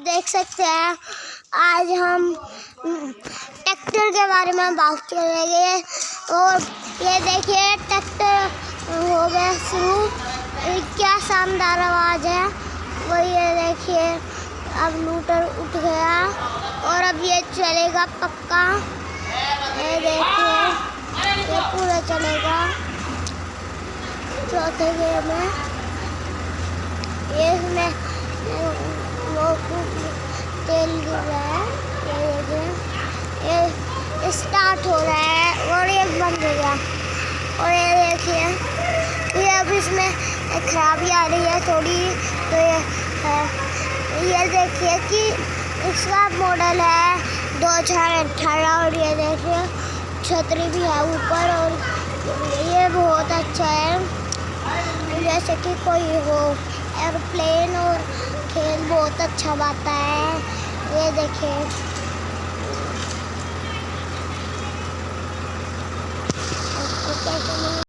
देख सकते हैं आज हम ट्रैक्टर के बारे में बात करेंगे। और ये देखिए ट्रैक्टर हो गया शुरू, क्या शानदार आवाज़ है वो। ये देखिए अब लूटर उठ गया और अब ये चलेगा पक्का। ये देखिए ये पूरा चलेगा चौथे गियर में। ये इसमें वो तेल गिर रहा है, ये देखिए ये स्टार्ट हो रहा है और ये बंद हो गया। और ये देखिए ये अब इसमें खराबी आ रही है थोड़ी, तो ये देखिए कि इसका मॉडल है 2018 और ये देखिए छतरी भी है ऊपर और ये बहुत अच्छा है, जैसे कि कोई हो एयरप्लेन और खेल बहुत अच्छा बात है। ये देखिए आपको कैसे